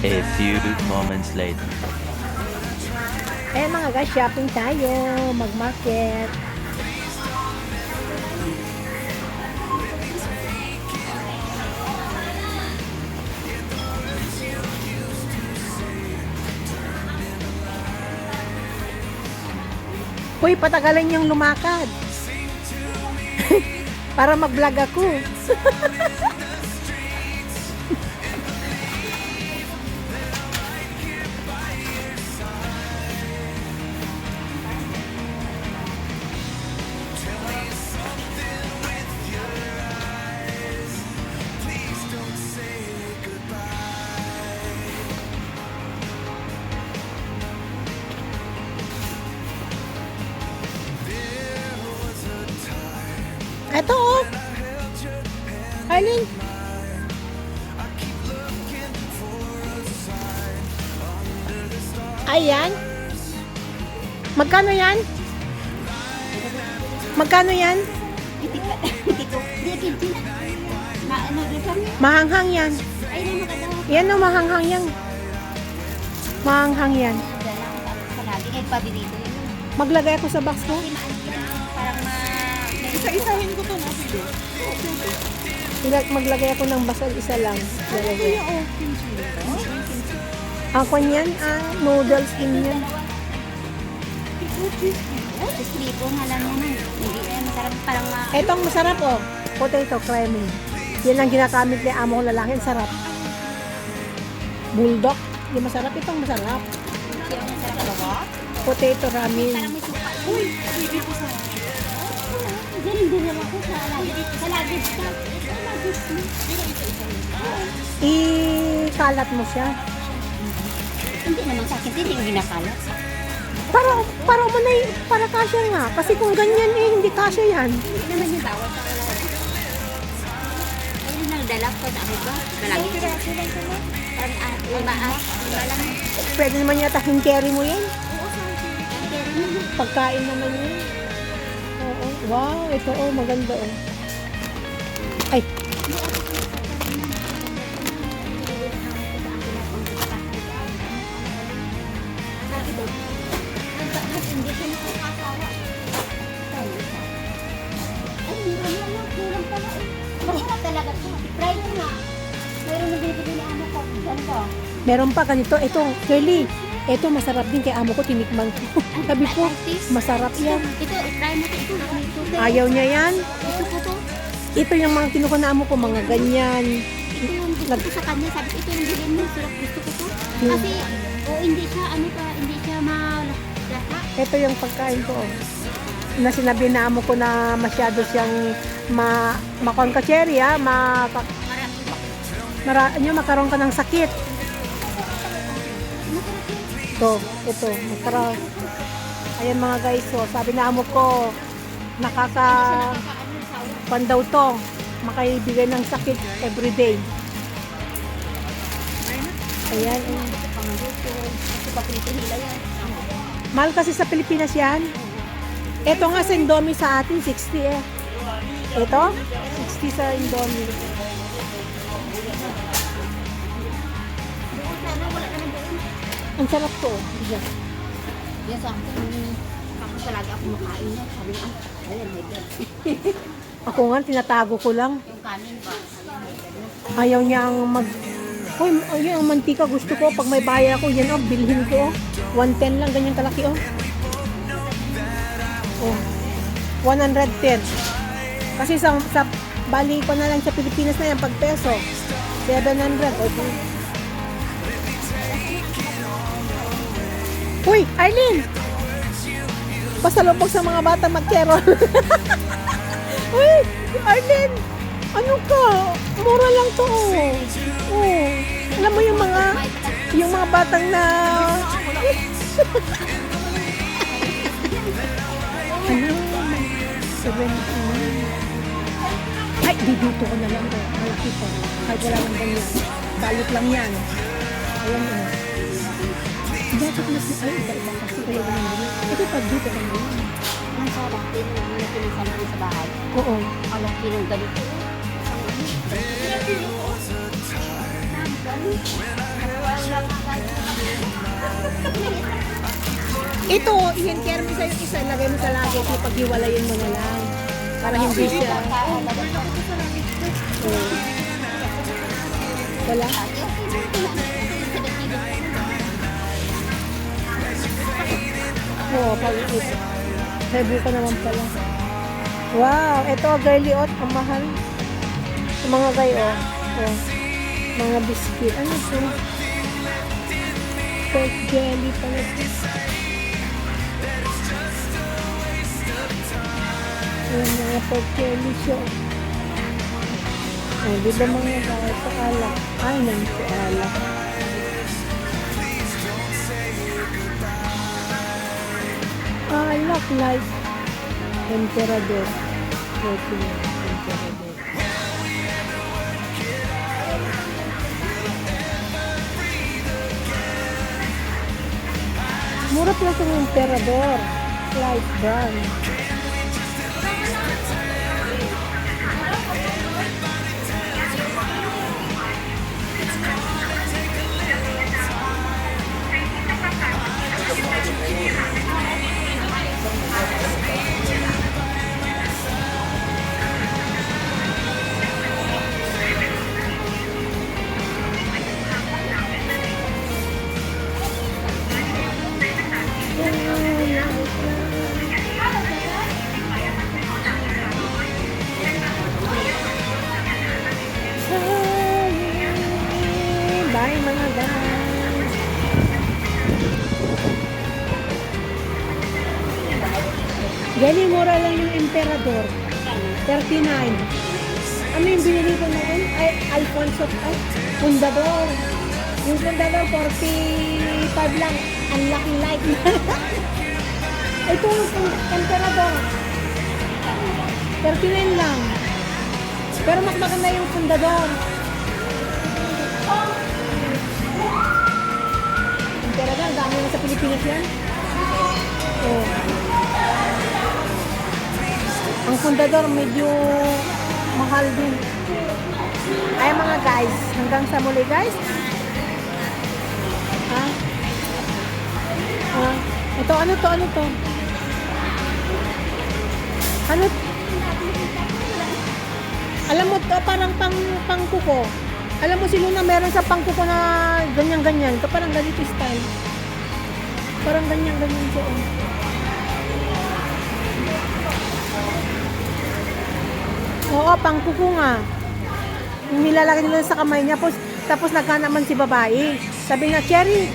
A few moments later. Eh mga guys, shopping tayo, mag-market. Uy, patagalan niyang lumakad. Para mag-vlog ako. Eto oh. Arlene. Ayan. Magkano yan? Magkano yan? Mahanghang yan. Yan o, mahanghang yan. Mahanghang yan. Maglagay ako sa box ko. Isa-isahin ko to na. Maglagay ako ng basal, isa lang. Lalagay. Ako niyan, noodles din yan. Libo nga lang naman. Hindi masarap parang Etong masarap oh. Potato creamy. Yan ang ginagamit ni amo kong lalaki. Ang sarap. Bulldog. Hindi masarap. Itong masarap. siyang masarap ba? Potato ramen. Parang may suka. Uy, hindi ko sa. Ganun din naman ako sa lagis. Sa lagis ka. Sa lagis mo. Pero isa-isahin. Ikalat mo siya. Hindi naman sa akin. Hindi yung ginakalat. Para mo na para kasya nga. Kasi kung ganyan hindi kasya yan. Hindi naman yung bawat sa lagis. Ayun ang dala ko. Dami ba? Sa lagis. Parang lima lang. Pwede naman yata carry mo yan. Oo, sa akin. Pagkain naman yun. Oo. Wow, ito oh, maganda oh. Ay, Hindi siya nakakasawa. Ay, meron na lang. Kulang pala eh. Masarap talaga ito. Try mo nga. Mayroon na binibili ni Amo ko. Ganda. meron pa ganito. Ito, Kelly. Ito masarap din kay amo ko, tinikman ko. Sabi ko, masarap yan. Ito, try mo ito. Ito. Ayaw niya yan. Ito po to. Ito yung mga kinuha na amo ko, mga ganyan. Ito yung gusto ko sa kanya. Sabi ko, ito yung bilhin mo. Sarap gusto ko to. Kasi, hindi siya, hindi siya malasa. Ito yung pagkain ko. Oh. Na sinabi na amo ko na masyado siyang makon-kacheri, makaroon ka ng sakit. Ito, magkaroon. Ayan mga guys, so, sabi na amo ko, pan daw to, makaibigay ng sakit everyday. Ayan. Mahal kasi sa Pilipinas yan. Ito nga sa Indomie sa atin, 60 eh. Ito, 60 sa Indomie. Ang sarap to. Yes. Yan sa akin. Ako talaga ako makain niya. Sabi niya, ayan, may God. Ako nga, tinatago ko lang. Yung kanin ba? Ayaw niyang Uy, ayun, ang mantika gusto ko. Pag may bayar ako, yan oh, bilhin ko. 110 lang, ganyan kalaki oh. Oh, 110. Kasi sa bali ko na lang sa Pilipinas na yan, pag peso, 700. Okay. Uy, Arlene! Pasalubog sa mga bata mag-carol. Uy, Arlene! Ano ka? Mura lang to. Oh. Alam mo yung mga batang na ano? 7. Ay, dito ko na lang to. Malaki to. Kahit wala lang ganyan. Balot lang yan. Ayan yun. Dapat mas iba-iba kasi kaya ganyan. Ito pag dito ka na yan. Ang sarap din na pinisan ko sa bahay. Oo. Alam ko yung ganito. Ito, i-care mo sa yung isa, lagay mo sa langit, ipaghiwalayin mo na lang. Para hindi siya. Oh. Wala? Oo, pag-iit. Heavy ka naman pala. Wow, ito, girly oat, ang mahal. Yung mga gayo, oh. Mga biscuit. Ano ito? Pork jelly pala. Ayan, mga pork jelly siya. Oh, di ba mga gayo sa alak? Ay, nang sa alak. Alak like Emperador. Emperador. Mura pala itong Emperador. Light brown. Bye mga guys. Galing mura lang yung Emperador. 39. Ano yung binili ko noon? Ay, Alfonso. Ay, Fundador. Yung Fundador, 45 lang. Ang laki like. Ito yung Emperador. 39 lang. Pero mas maganda yung Fundador. Emperador, dami na sa Pilipinas yan. Oh. Ang Fundador medyo mahal din. Ay mga guys, hanggang sa muli guys. Ha? Ha? Ito, ano to? Ano to? Ano? Alam mo to, parang pangkuko. Alam mo si Luna meron sa pangkuko na ganyan-ganyan. Ito parang ganito style. Parang ganyan-ganyan siya. Oo, pangkuko nga. Yung nilalagay nila sa kamay niya. Tapos nagkanaman si babae. Sabi niya, Cherry,